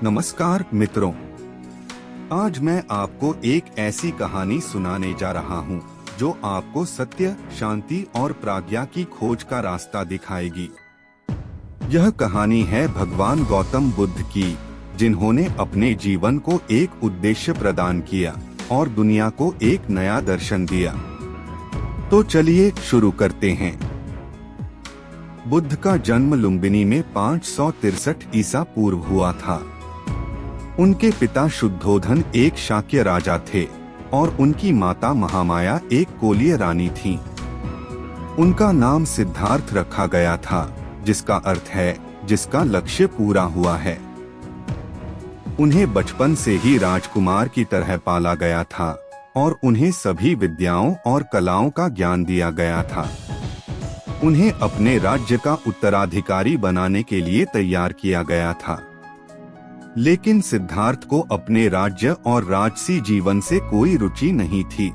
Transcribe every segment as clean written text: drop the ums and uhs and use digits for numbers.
नमस्कार मित्रों, आज मैं आपको एक ऐसी कहानी सुनाने जा रहा हूँ जो आपको सत्य, शांति और प्रज्ञा की खोज का रास्ता दिखाएगी। यह कहानी है भगवान गौतम बुद्ध की, जिन्होंने अपने जीवन को एक उद्देश्य प्रदान किया और दुनिया को एक नया दर्शन दिया। तो चलिए शुरू करते हैं। बुद्ध का जन्म लुम्बिनी में 563 ईसा पूर्व हुआ था। उनके पिता शुद्धोधन एक शाक्य राजा थे और उनकी माता महामाया एक कोलीय रानी थीं। उनका नाम सिद्धार्थ रखा गया था, जिसका अर्थ है जिसका लक्ष्य पूरा हुआ है। उन्हें बचपन से ही राजकुमार की तरह पाला गया था और उन्हें सभी विद्याओं और कलाओं का ज्ञान दिया गया था। उन्हें अपने राज्य का उत्तराधिकारी बनाने के लिए तैयार किया गया था। लेकिन सिद्धार्थ को अपने राज्य और राजसी जीवन से कोई रुचि नहीं थी।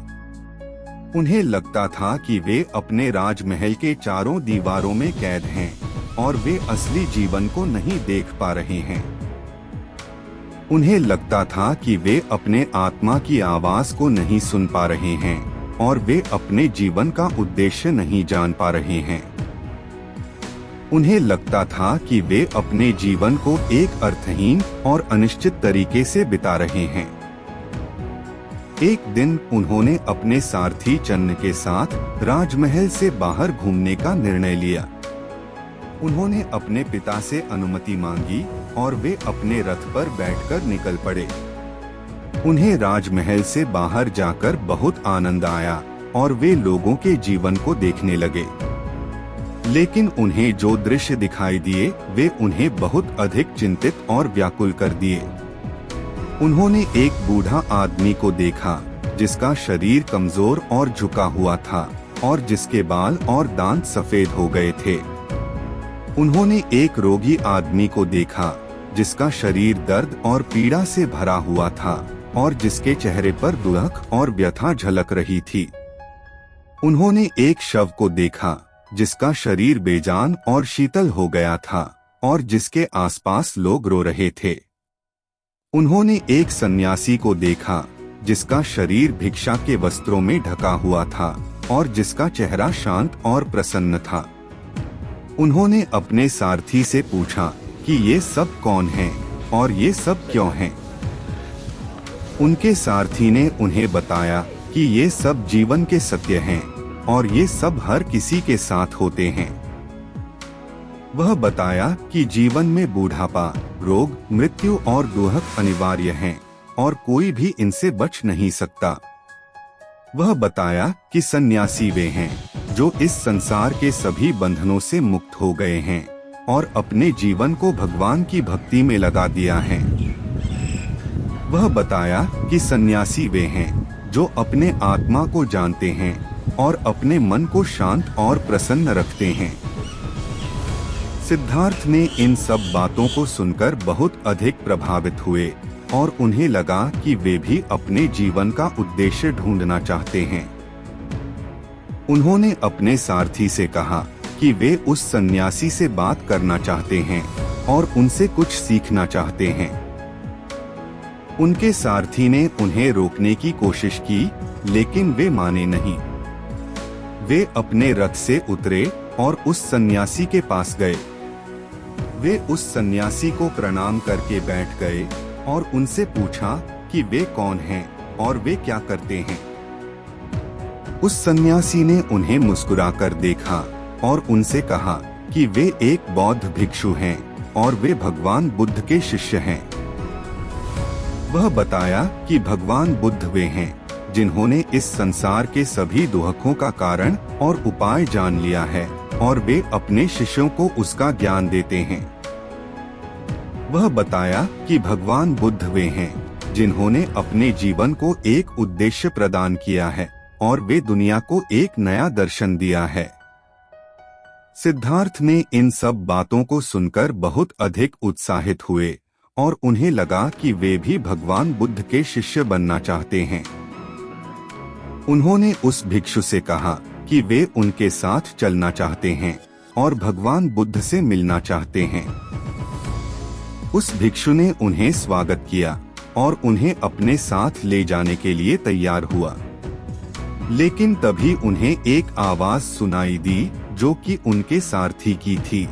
उन्हें लगता था कि वे अपने राजमहल के चारों दीवारों में कैद हैं और वे असली जीवन को नहीं देख पा रहे हैं। उन्हें लगता था कि वे अपने आत्मा की आवाज को नहीं सुन पा रहे हैं और वे अपने जीवन का उद्देश्य नहीं जान पा रहे हैं। उन्हें लगता था कि वे अपने जीवन को एक अर्थहीन और अनिश्चित तरीके से बिता रहे हैं। एक दिन उन्होंने अपने सारथी चन्न के साथ राजमहल से बाहर घूमने का निर्णय लिया। उन्होंने अपने पिता से अनुमति मांगी और वे अपने रथ पर बैठकर निकल पड़े। उन्हें राजमहल से बाहर जाकर बहुत आनंद आया और वे लोगों के जीवन को देखने लगे। लेकिन उन्हें जो दृश्य दिखाई दिए वे उन्हें बहुत अधिक चिंतित और व्याकुल कर दिए। उन्होंने एक बूढ़ा आदमी को देखा जिसका शरीर कमजोर और झुका हुआ था और जिसके बाल और दांत सफेद हो गए थे। उन्होंने एक रोगी आदमी को देखा जिसका शरीर दर्द और पीड़ा से भरा हुआ था और जिसके चेहरे पर दुख और व्यथा झलक रही थी। उन्होंने एक शव को देखा जिसका शरीर बेजान और शीतल हो गया था और जिसके आसपास लोग रो रहे थे। उन्होंने एक सन्यासी को देखा जिसका शरीर भिक्षा के वस्त्रों में ढका हुआ था और जिसका चेहरा शांत और प्रसन्न था। उन्होंने अपने सारथी से पूछा कि ये सब कौन हैं और ये सब क्यों हैं। उनके सारथी ने उन्हें बताया कि ये सब जीवन के सत्य हैं और ये सब हर किसी के साथ होते हैं। वह बताया कि जीवन में बूढ़ापा, रोग, मृत्यु और दुख अनिवार्य हैं और कोई भी इनसे बच नहीं सकता। वह बताया कि सन्यासी वे हैं जो इस संसार के सभी बंधनों से मुक्त हो गए हैं और अपने जीवन को भगवान की भक्ति में लगा दिया है। वह बताया कि सन्यासी वे हैं जो अपने आत्मा को जानते हैं और अपने मन को शांत और प्रसन्न रखते हैं। सिद्धार्थ ने इन सब बातों को सुनकर बहुत अधिक प्रभावित हुए और उन्हें लगा कि वे भी अपने जीवन का उद्देश्य ढूंढना चाहते हैं। उन्होंने अपने सारथी से कहा कि वे उस सन्यासी से बात करना चाहते हैं और उनसे कुछ सीखना चाहते हैं। उनके सारथी ने उन्हें रोकने की कोशिश की, लेकिन वे माने नहीं। वे अपने रथ से उतरे और उस सन्यासी के पास गए। वे उस सन्यासी को प्रणाम करके बैठ गए और उनसे पूछा कि वे कौन हैं और वे क्या करते हैं। उस सन्यासी ने उन्हें मुस्कुराकर देखा और उनसे कहा कि वे एक बौद्ध भिक्षु हैं और वे भगवान बुद्ध के शिष्य हैं। वह बताया कि भगवान बुद्ध वे हैं जिन्होंने इस संसार के सभी दुखों का कारण और उपाय जान लिया है और वे अपने शिष्यों को उसका ज्ञान देते हैं। वह बताया कि भगवान बुद्ध वे हैं जिन्होंने अपने जीवन को एक उद्देश्य प्रदान किया है और वे दुनिया को एक नया दर्शन दिया है। सिद्धार्थ ने इन सब बातों को सुनकर बहुत अधिक उत्साहित हुए और उन्हें लगा कि वे भी भगवान बुद्ध के शिष्य बनना चाहते हैं। उन्होंने उस भिक्षु से कहा कि वे उनके साथ चलना चाहते हैं और भगवान बुद्ध से मिलना चाहते हैं। उस भिक्षु ने उन्हें स्वागत किया और उन्हें अपने साथ ले जाने के लिए तैयार हुआ। लेकिन तभी उन्हें एक आवाज सुनाई दी जो कि उनके सारथी की थी।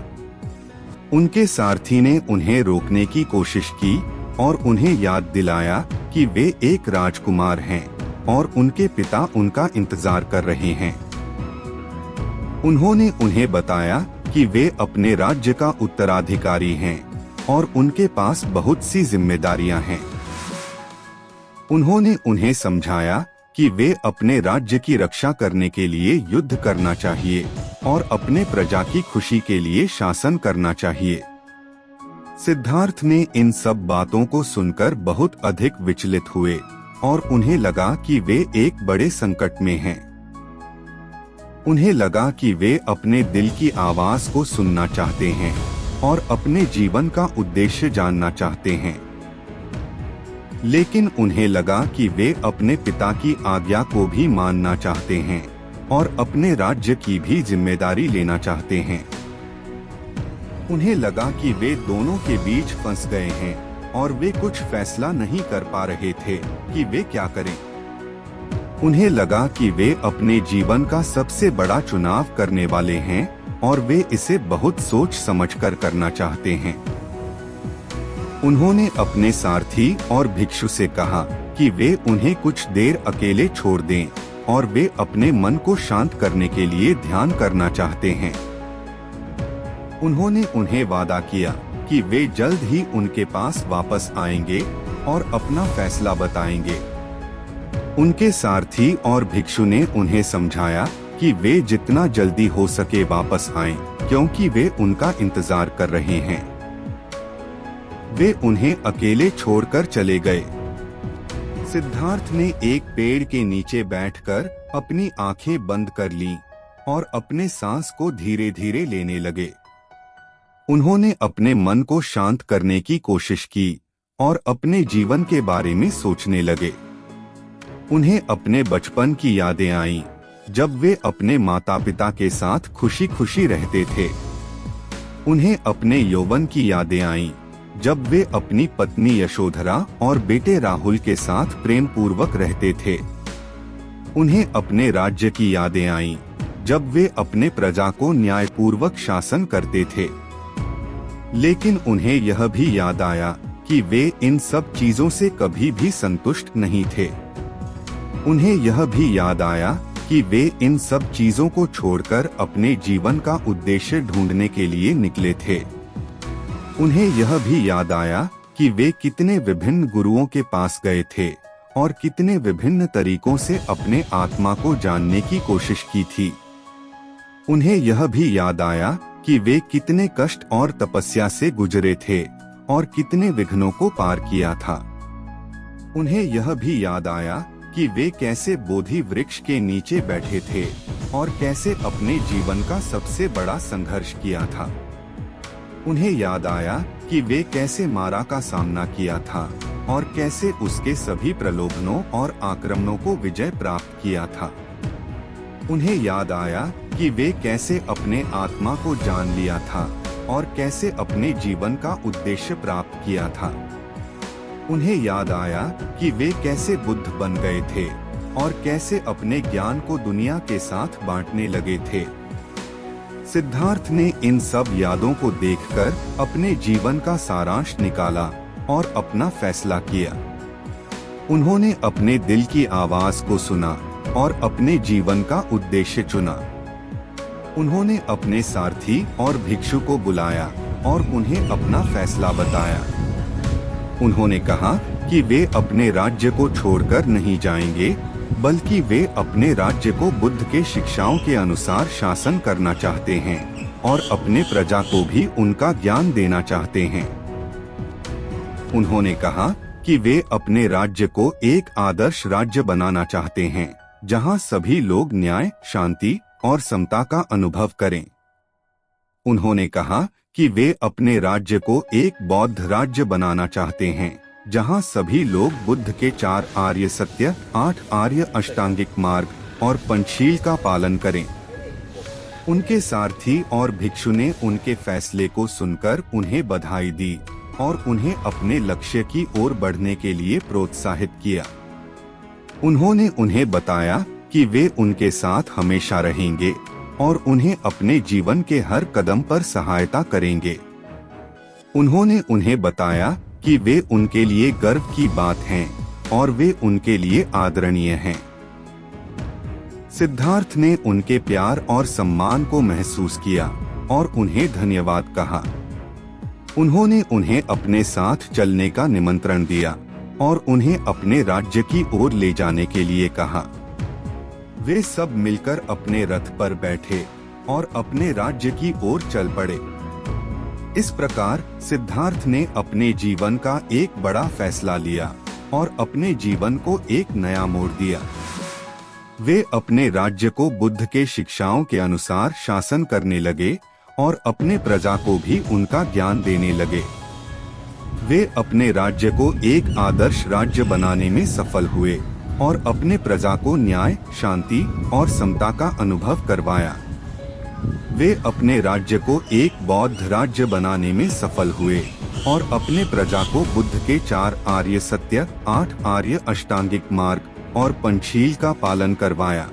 उनके सारथी ने उन्हें रोकने की कोशिश की और उन्हें याद दिलाया कि वे एक राजकुमार हैं और उनके पिता उनका इंतजार कर रहे हैं। उन्होंने उन्हें बताया कि वे अपने राज्य का उत्तराधिकारी हैं और उनके पास बहुत सी जिम्मेदारियां हैं। उन्होंने उन्हें समझाया कि वे अपने राज्य की रक्षा करने के लिए युद्ध करना चाहिए और अपने प्रजा की खुशी के लिए शासन करना चाहिए। सिद्धार्थ ने इन सब बातों को सुनकर बहुत अधिक विचलित हुए और उन्हें लगा कि वे एक बड़े संकट में हैं। उन्हें लगा कि वे अपने दिल की आवाज को सुनना चाहते हैं और अपने जीवन का उद्देश्य जानना चाहते हैं। लेकिन उन्हें लगा कि वे अपने पिता की आज्ञा को भी मानना चाहते हैं और अपने राज्य की भी जिम्मेदारी लेना चाहते हैं। उन्हें लगा कि वे दोनों के बीच फंस गए हैं और वे कुछ फैसला नहीं कर पा रहे थे कि वे क्या करें। उन्हें लगा कि वे अपने जीवन का सबसे बड़ा चुनाव करने वाले हैं और वे इसे बहुत सोच समझकर करना चाहते हैं। उन्होंने अपने सारथी और भिक्षु से कहा कि वे उन्हें कुछ देर अकेले छोड़ दें और वे अपने मन को शांत करने के लिए ध्यान करना चाहते हैं। उन्होंने उन्हें वादा किया कि वे जल्द ही उनके पास वापस आएंगे और अपना फैसला बताएंगे। उनके सारथी और भिक्षु ने उन्हें समझाया कि वे जितना जल्दी हो सके वापस आएं, क्योंकि वे उनका इंतजार कर रहे हैं। वे उन्हें अकेले छोड़कर चले गए। सिद्धार्थ ने एक पेड़ के नीचे बैठकर अपनी आंखें बंद कर लीं और अपने सांस को धीरे धीरे लेने लगे। उन्होंने अपने मन को शांत करने की कोशिश की और अपने जीवन के बारे में सोचने लगे। उन्हें अपने बचपन की यादें आईं, जब वे अपने माता पिता के साथ खुशी खुशी रहते थे। उन्हें अपने यौवन की यादें आईं, जब वे अपनी पत्नी यशोधरा और बेटे राहुल के साथ प्रेम पूर्वक रहते थे। उन्हें अपने राज्य की यादें आईं, जब वे अपने प्रजा को न्यायपूर्वक शासन करते थे। लेकिन उन्हें यह भी याद आया कि वे इन सब चीजों से कभी भी संतुष्ट नहीं थे। उन्हें यह भी याद आया कि वे इन सब चीजों को छोड़कर अपने जीवन का उद्देश्य ढूंढने के लिए निकले थे। उन्हें यह भी याद आया कि वे कितने विभिन्न गुरुओं के पास गए थे और कितने विभिन्न तरीकों से अपने आत्मा को जानने की कोशिश की थी। उन्हें यह भी याद आया कि वे कितने कष्ट और तपस्या से गुजरे थे और कितने विघ्नों को पार किया था। उन्हें यह भी याद आया कि वे कैसे बोधि वृक्ष के नीचे बैठे थे और कैसे अपने जीवन का सबसे बड़ा संघर्ष किया था। उन्हें याद आया कि वे कैसे मारा का सामना किया था और कैसे उसके सभी प्रलोभनों और आक्रमणों को विजय प्राप्त किया था। उन्हें याद आया कि वे कैसे अपने आत्मा को जान लिया था और कैसे अपने जीवन का उद्देश्य प्राप्त किया था। उन्हें याद आया कि वे कैसे बुद्ध बन गए थे और कैसे अपने ज्ञान को दुनिया के साथ बांटने लगे थे। सिद्धार्थ ने इन सब यादों को देखकर अपने जीवन का सारांश निकाला और अपना फैसला किया। उन्होंने अपने दिल की आवाज को सुना और अपने जीवन का उद्देश्य चुना। उन्होंने अपने सारथी और भिक्षु को बुलाया और उन्हें अपना फैसला बताया। उन्होंने कहा कि वे अपने राज्य को छोड़कर नहीं जाएंगे, बल्कि वे अपने राज्य को बुद्ध के शिक्षाओं के अनुसार शासन करना चाहते हैं और अपने प्रजा को भी उनका ज्ञान देना चाहते हैं। उन्होंने कहा कि वे अपने राज्य को एक आदर्श राज्य बनाना चाहते हैं, जहां सभी लोग न्याय, शांति और समता का अनुभव करें। उन्होंने कहा कि वे अपने राज्य को एक बौद्ध राज्य बनाना चाहते हैं, जहां सभी लोग बुद्ध के 4 आर्य सत्य, 8 आर्य अष्टांगिक मार्ग और पंचशील का पालन करें। उनके सारथी और भिक्षु ने उनके फैसले को सुनकर उन्हें बधाई दी और उन्हें अपने लक्ष्य की ओर बढ़ने के लिए प्रोत्साहित किया। उन्होंने उन्हें बताया कि वे उनके साथ हमेशा रहेंगे और उन्हें अपने जीवन के हर कदम पर सहायता करेंगे। उन्होंने उन्हें बताया कि वे उनके लिए गर्व की बात हैं और वे उनके लिए आदरणीय हैं। सिद्धार्थ ने उनके प्यार और सम्मान को महसूस किया और उन्हें धन्यवाद कहा। उन्होंने उन्हें अपने साथ चलने का निमंत्रण दिया और उन्हें अपने राज्य की ओर ले जाने के लिए कहा। वे सब मिलकर अपने रथ पर बैठे और अपने राज्य की ओर चल पड़े। इस प्रकार सिद्धार्थ ने अपने जीवन का एक बड़ा फैसला लिया और अपने जीवन को एक नया मोड़ दिया। वे अपने राज्य को बुद्ध के शिक्षाओं के अनुसार शासन करने लगे और अपने प्रजा को भी उनका ज्ञान देने लगे। वे अपने राज्य को एक आदर्श राज्य बनाने में सफल हुए और अपने प्रजा को न्याय, शांति और समता का अनुभव करवाया। वे अपने राज्य को एक बौद्ध राज्य बनाने में सफल हुए और अपने प्रजा को बुद्ध के 4 आर्य सत्य, 8 आर्य अष्टांगिक मार्ग और पंचशील का पालन करवाया।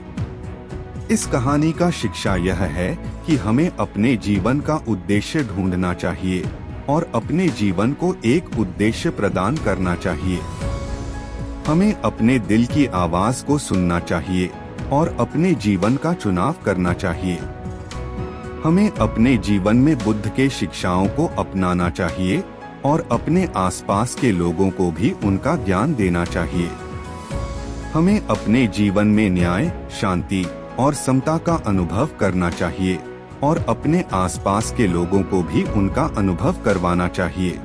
इस कहानी का शिक्षा यह है कि हमें अपने जीवन का उद्देश्य ढूंढना चाहिए और अपने जीवन को एक उद्देश्य प्रदान करना चाहिए। हमें अपने दिल की आवाज को सुनना चाहिए और अपने जीवन का चुनाव करना चाहिए। हमें अपने जीवन में बुद्ध के शिक्षाओं को अपनाना चाहिए और अपने आसपास के लोगों को भी उनका ज्ञान देना चाहिए। हमें अपने जीवन में न्याय, शांति और समता का अनुभव करना चाहिए और अपने आसपास के लोगों को भी उनका अनुभव करवाना चाहिए।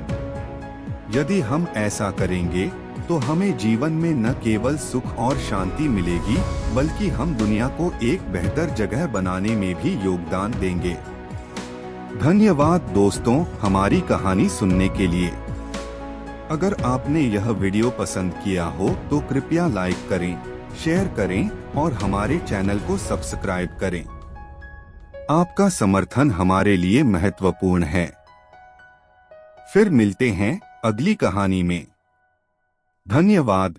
यदि हम ऐसा करेंगे तो हमें जीवन में न केवल सुख और शांति मिलेगी, बल्कि हम दुनिया को एक बेहतर जगह बनाने में भी योगदान देंगे। धन्यवाद दोस्तों, हमारी कहानी सुनने के लिए। अगर आपने यह वीडियो पसंद किया हो तो कृपया लाइक करें, शेयर करें और हमारे चैनल को सब्सक्राइब करें। आपका समर्थन हमारे लिए महत्वपूर्ण है। फिर मिलते हैं अगली कहानी में। धन्यवाद।